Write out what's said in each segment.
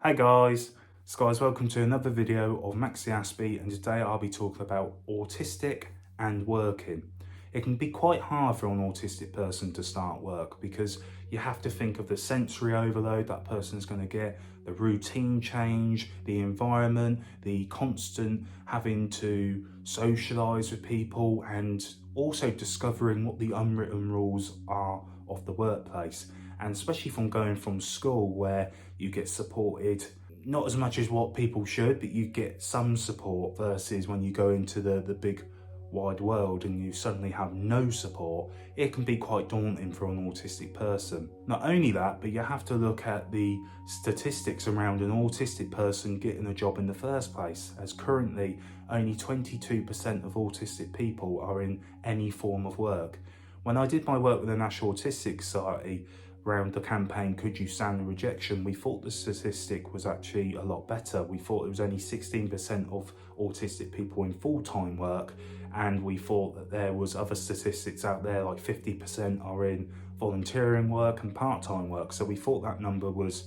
Hey guys, welcome to another video of MaxiAspie, and today I'll be talking about autistic and working. It can be quite hard for an autistic person to start work because you have to think of the sensory overload that person's going to get, the routine change, the environment, the constant having to socialise with people, and also discovering what the unwritten rules are of the workplace. And especially from going from school where you get supported, not as much as what people should, but you get some support, versus when you go into the big wide world and you suddenly have no support, it can be quite daunting for an autistic person. Not only that, but you have to look at the statistics around an autistic person getting a job in the first place, as currently only 22% of autistic people are in any form of work. When I did my work with the National Autistic Society around the campaign Could You Stand the Rejection, we thought the statistic was actually a lot better. We thought it was only 16% of autistic people in full-time work, and we thought that there was other statistics out there like 50% are in volunteering work and part-time work. So we thought that number was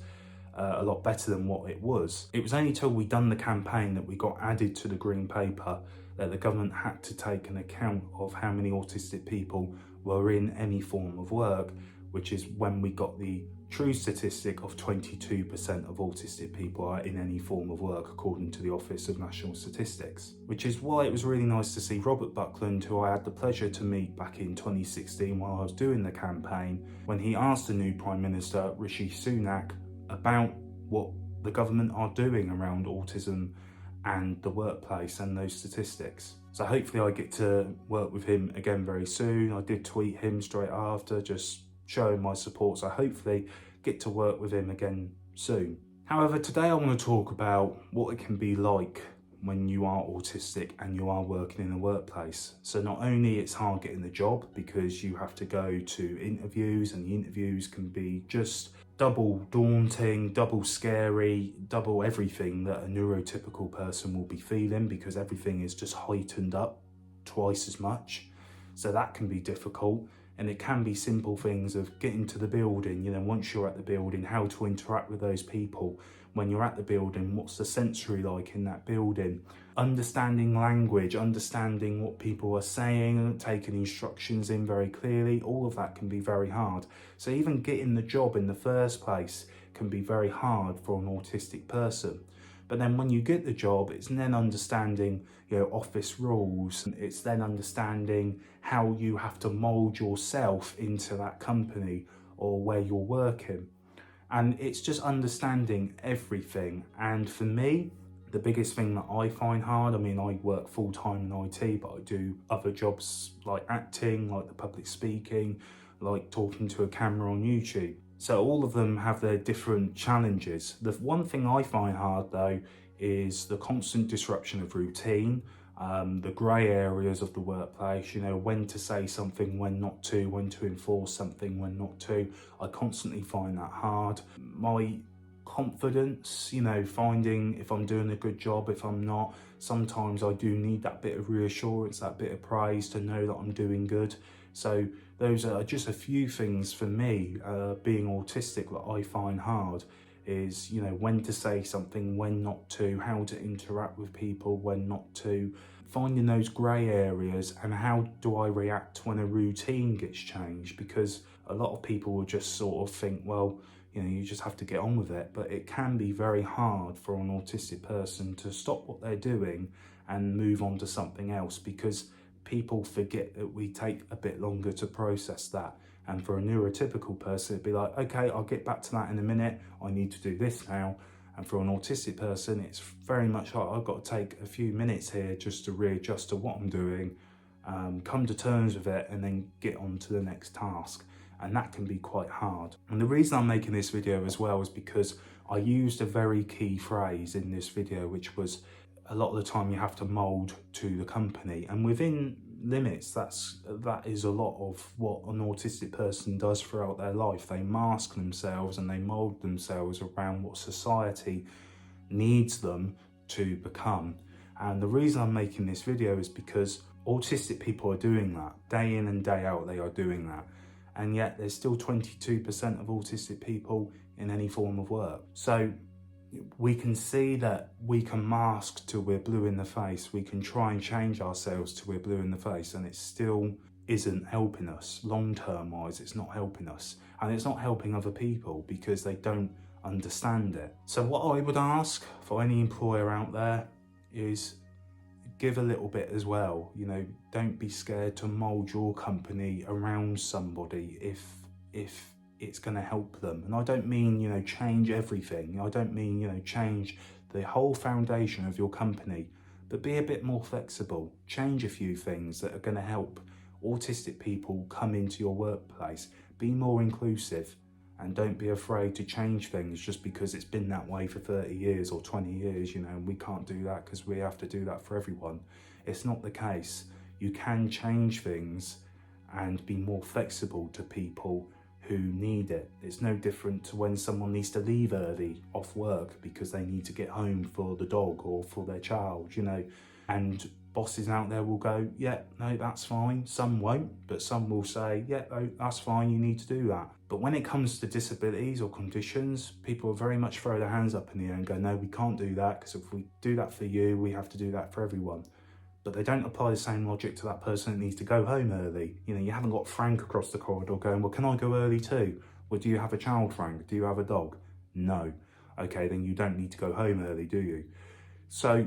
a lot better than what it was. It was only till we done the campaign that we got added to the green paper that the government had to take an account of how many autistic people were in any form of work, which is when we got the true statistic of 22% of autistic people are in any form of work, according to the Office of National Statistics. Which is why it was really nice to see Robert Buckland, who I had the pleasure to meet back in 2016 while I was doing the campaign, when he asked the new Prime Minister, Rishi Sunak, about what the government are doing around autism and the workplace and those statistics. So hopefully I get to work with him again very soon. I did tweet him straight after, just showing my support, so hopefully get to work with him again soon. However, today I want to talk about what it can be like when you are autistic and you are working in a workplace. So not only it's hard getting the job because you have to go to interviews, and the interviews can be just double daunting, double scary, double everything that a neurotypical person will be feeling, because everything is just heightened up twice as much. So that can be difficult. And it can be simple things of getting to the building, once you're at the building, how to interact with those people. When you're at the building, what's the sensory like in that building? Understanding language, understanding what people are saying, taking instructions in very clearly, all of that can be very hard. So even getting the job in the first place can be very hard for an autistic person. But then when you get the job, it's then understanding, office rules. It's then understanding how you have to mold yourself into that company or where you're working. And it's just understanding everything. And for me, the biggest thing that I find hard, I work full-time in IT, but I do other jobs like acting, like the public speaking, like talking to a camera on YouTube. So all of them have their different challenges. The one thing I find hard though is the constant disruption of routine, the grey areas of the workplace, when to say something, when not to, when to enforce something, when not to. I constantly find that hard. My confidence, finding if I'm doing a good job, if I'm not. Sometimes I do need that bit of reassurance, that bit of praise to know that I'm doing good. So those are just a few things for me, being autistic, that I find hard is, when to say something, when not to, how to interact with people, when not to, finding those grey areas, and how do I react when a routine gets changed, because a lot of people will just sort of think, well, you just have to get on with it. But it can be very hard for an autistic person to stop what they're doing and move on to something else, because people forget that we take a bit longer to process that. And for a neurotypical person, it'd be like, okay, I'll get back to that in a minute. I need to do this now. And for an autistic person, it's very much like, I've got to take a few minutes here just to readjust to what I'm doing, come to terms with it, and then get on to the next task. And that can be quite hard. And the reason I'm making this video as well is because I used a very key phrase in this video, which was, a lot of the time you have to mould to the company, and within limits, that is a lot of what an autistic person does throughout their life. They mask themselves and they mould themselves around what society needs them to become. And the reason I'm making this video is because autistic people are doing that day in and day out. They are doing that, and yet there's still 22% of autistic people in any form of work. So we can see that we can mask till we're blue in the face. We can try and change ourselves till we're blue in the face, and it still isn't helping us. Long-term wise, it's not helping us. And it's not helping other people because they don't understand it. So what I would ask for any employer out there is give a little bit as well. You know, don't be scared to mould your company around somebody if it's going to help them. And I don't mean, you know, change everything. I don't mean, you know, change the whole foundation of your company, but be a bit more flexible. Change a few things that are going to help autistic people come into your workplace. Be more inclusive, and don't be afraid to change things just because it's been that way for 30 years or 20 years, you know, and we can't do that because we have to do that for everyone. It's not the case. You can change things and be more flexible to people who need it. It's no different to when someone needs to leave early off work because they need to get home for the dog or for their child, you know, and bosses out there will go, yeah, no, that's fine. Some won't, but some will say, yeah, no, that's fine, you need to do that. But when it comes to disabilities or conditions, people very much throw their hands up in the air and go, no, we can't do that, because if we do that for you, we have to do that for everyone. But they don't apply the same logic to that person that needs to go home early. You know, you haven't got Frank across the corridor going, well, can I go early too? Well, do you have a child, Frank? Do you have a dog? No. Okay, then you don't need to go home early, do you? So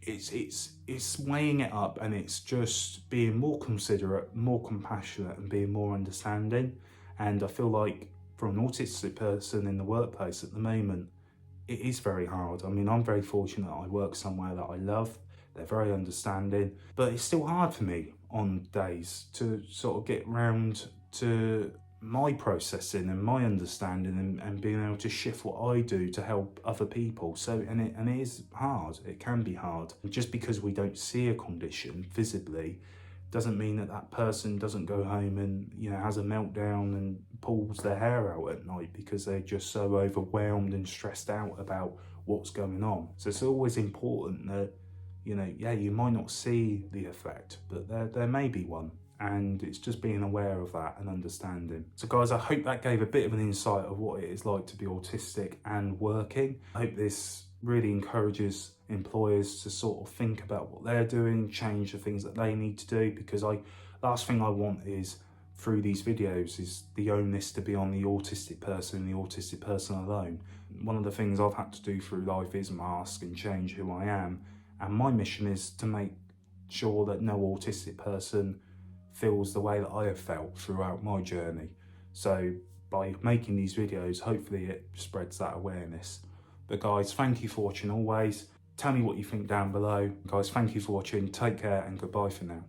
it's weighing it up, and it's just being more considerate, more compassionate, and being more understanding. And I feel like for an autistic person in the workplace at the moment, it is very hard. I mean, I'm very fortunate I work somewhere that I love. They're very understanding, but it's still hard for me on days to sort of get round to my processing and my understanding and being able to shift what I do to help other people. So, and it is hard. It can be hard. And just because we don't see a condition visibly doesn't mean that that person doesn't go home and, you know, has a meltdown and pulls their hair out at night because they're just so overwhelmed and stressed out about what's going on. So it's always important that, you know, yeah, you might not see the effect, but there may be one. And it's just being aware of that and understanding. So guys, I hope that gave a bit of an insight of what it is like to be autistic and working. I hope this really encourages employers to sort of think about what they're doing, change the things that they need to do, because last thing I want is, through these videos, is the onus to be on the autistic person and the autistic person alone. One of the things I've had to do through life is mask and change who I am. And my mission is to make sure that no autistic person feels the way that I have felt throughout my journey. So by making these videos, hopefully it spreads that awareness. But guys, thank you for watching always. Tell me what you think down below. Guys, thank you for watching. Take care and goodbye for now.